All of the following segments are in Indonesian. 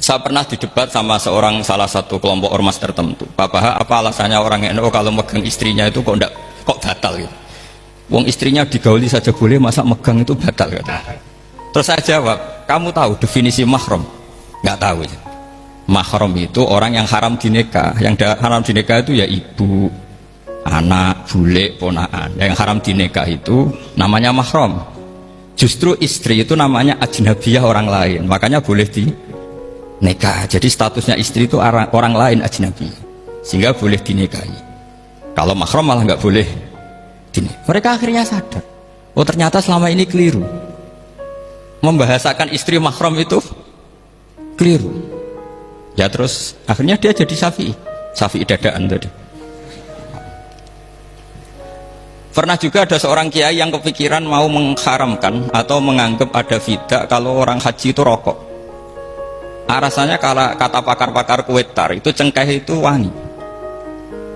Saya pernah didebat sama salah satu kelompok ormas tertentu. Bapak, apa alasannya orang NU kalau megang istrinya itu kok batal gitu? Wong istrinya digauli saja boleh, masa megang itu batal gitu. Terus saya jawab, kamu tahu definisi mahram? Nggak tahu. Ya. Mahram itu orang yang haram dinikah. Yang haram dinikah itu ya ibu, anak, bule, ponaan. Yang haram dinikah itu namanya mahram. Justru istri itu namanya ajnabiyah, orang lain. Makanya boleh dinikah. Jadi statusnya istri itu orang lain ajnabi, sehingga boleh dinikahi. Kalau mahram malah nggak boleh dinikahi. Mereka akhirnya sadar, oh ternyata selama ini keliru. Membahasakan istri mahram itu keliru. Ya terus akhirnya dia jadi Syafi'i dadaan tadi. Pernah juga ada seorang kiai yang kepikiran mau mengharamkan atau menganggap ada fidah kalau orang haji itu rokok. Rasanya kalau kata pakar-pakar kuetar itu cengkeh itu wangi.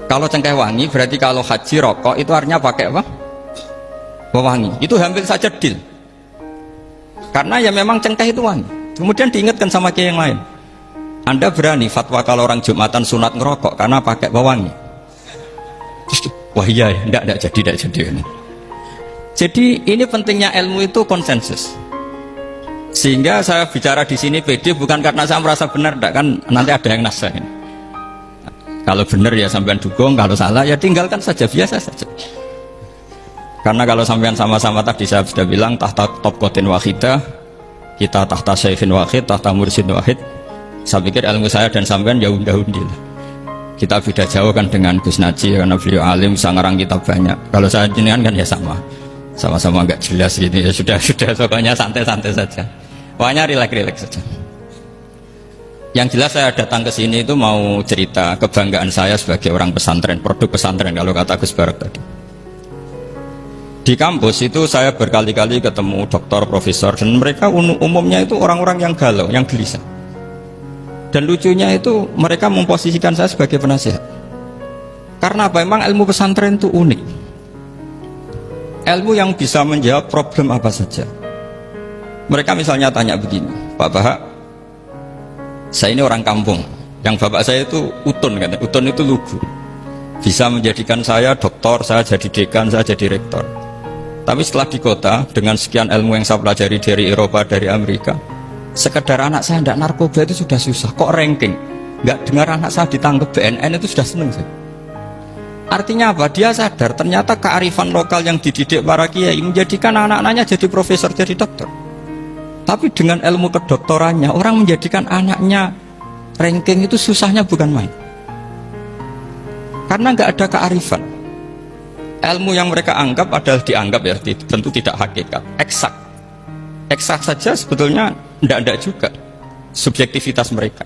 Kalau cengkeh wangi berarti kalau haji rokok itu artinya pakai apa? Wangi. Itu hampir saja deal. Karena ya memang cengkeh itu wangi. Kemudian diingatkan sama kiai yang lain. Anda berani fatwa kalau orang Jumatan sunat ngerokok karena pakai pewangi? Wah iya, tidak jadi. Jadi ini pentingnya ilmu itu konsensus. Sehingga saya bicara di sini pede bukan karena saya merasa benar, tidak kan nanti ada yang nasahin. Kalau benar ya sampean dukung, kalau salah ya tinggalkan saja, biasa saja. Karena kalau sampean sama-sama tadi saya sudah bilang tahta topkotin wahidah, kita tahta syekhin wahid, tahta mursyid wahid. Saya pikir ilmu saya dan sampean ya undi-undi lah. Kita beda jauh kan dengan Gus Naji karena beliau alim, sangarang kita banyak. Kalau saya jenengan kan ya sama-sama nggak jelas gitu ya, sudah pokoknya santai-santai saja. Pokoknya rileks saja. Yang jelas saya datang ke sini itu mau cerita kebanggaan saya sebagai orang pesantren, produk pesantren kalau kata Gus Barak tadi. Di kampus itu saya berkali-kali ketemu doktor, profesor, dan mereka umumnya itu orang-orang yang galau, yang gelisah. Dan lucunya itu mereka memposisikan saya sebagai penasihat. Karena apa? Memang ilmu pesantren itu unik. Ilmu yang bisa menjawab problem apa saja. Mereka misalnya tanya begini, Pak Bahak, saya ini orang kampung, yang bapak saya itu utun, kan? Utun itu lugu. Bisa menjadikan saya doktor, saya jadi dekan, saya jadi rektor. Tapi setelah di kota, dengan sekian ilmu yang saya pelajari dari Eropa, dari Amerika, sekedar anak saya tidak narkoba itu sudah susah, kok ranking nggak dengar anak saya ditangkap BNN itu sudah seneng saya. Artinya apa? Dia sadar ternyata kearifan lokal yang dididik para kiai menjadikan anak-anaknya jadi profesor, jadi dokter. Tapi dengan ilmu kedoktorannya orang menjadikan anaknya ranking itu susahnya bukan main, karena nggak ada kearifan. Ilmu yang mereka anggap adalah dianggap ya, tentu tidak hakikat, eksak saja sebetulnya. Tidak juga subjektivitas mereka.